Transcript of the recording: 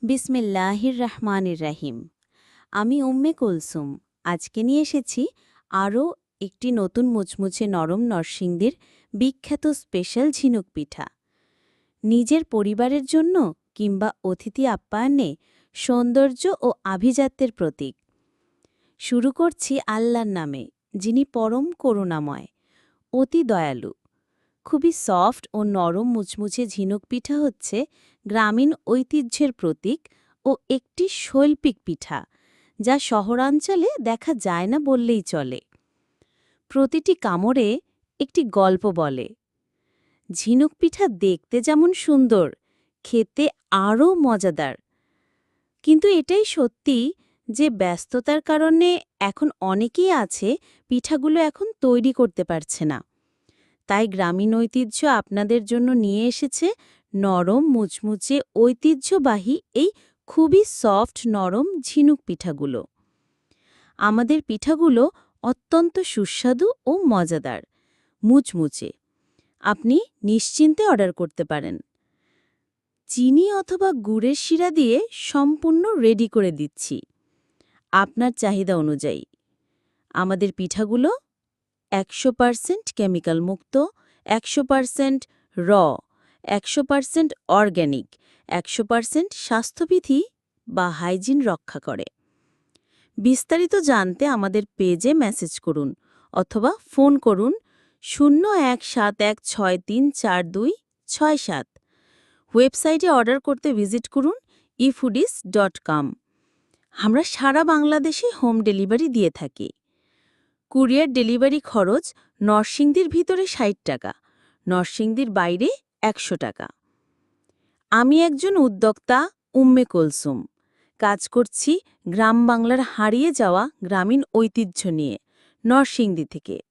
বিসমিল্লাহির রহমানির রহিম। আমি উম্মে কুলসুম। আজকে নিয়ে এসেছি আরও একটি নতুন মুচমুচে নরম নরসিংদীর বিখ্যাত স্পেশাল ঝিনুক পিঠা। নিজের পরিবারের জন্য কিংবা অতিথি আপ্যায়নে সৌন্দর্য ও আভিজাত্যের প্রতীক। শুরু করছি আল্লাহর নামে, যিনি পরম করুণাময়, অতি দয়ালু। খুবই সফট ও নরম মুচমুচে ঝিনুক পিঠা হচ্ছে গ্রামীণ ঐতিহ্যের প্রতীক ও একটি শৈল্পিক পিঠা, যা শহরাঞ্চলে দেখা যায় না বললেই চলে। প্রতিটি কামড়ে একটি গল্প বলে। ঝিনুক পিঠা দেখতে যেমন সুন্দর, খেতে আরও মজাদার। কিন্তু এটাই সত্যি যে ব্যস্ততার কারণে এখন অনেকেই আছে পিঠাগুলো এখন তৈরি করতে পারছে না। তাই গ্রামীণ ঐতিহ্য আপনাদের জন্য নিয়ে এসেছে নরম মুচমুচে ঐতিহ্যবাহী এই খুবই সফট নরম ঝিনুক পিঠাগুলো। আমাদের পিঠাগুলো অত্যন্ত সুস্বাদু ও মজাদার, মুচমুচে। আপনি নিশ্চিন্তে অর্ডার করতে পারেন। চিনি অথবা গুড়ের শিরা দিয়ে সম্পূর্ণ রেডি করে দিচ্ছি আপনার চাহিদা অনুযায়ী। আমাদের পিঠাগুলো 100% কেমিক্যাল মুক্ত, 100% র, 100% অর্গ্যানিক, 100% স্বাস্থ্যবিধি বা হাইজিন রক্ষা করে। বিস্তারিত জানতে আমাদের পেজে মেসেজ করুন অথবা ফোন করুন 0171634267। ওয়েবসাইটে অর্ডার করতে ভিজিট করুন efoodies.com। আমরা সারা বাংলাদেশে হোম ডেলিভারি দিয়ে থাকি। কুরিয়ার ডেলিভারি খরচ নরসিংদীর ভিতরে ৬০ টাকা, নরসিংদীর বাইরে ১০০ টাকা। আমি একজন উদ্যোক্তা উম্মে কুলসুম। কাজ করছি গ্রাম বাংলার হারিয়ে যাওয়া গ্রামীণ ঐতিহ্য নিয়ে, নরসিংদী থেকে।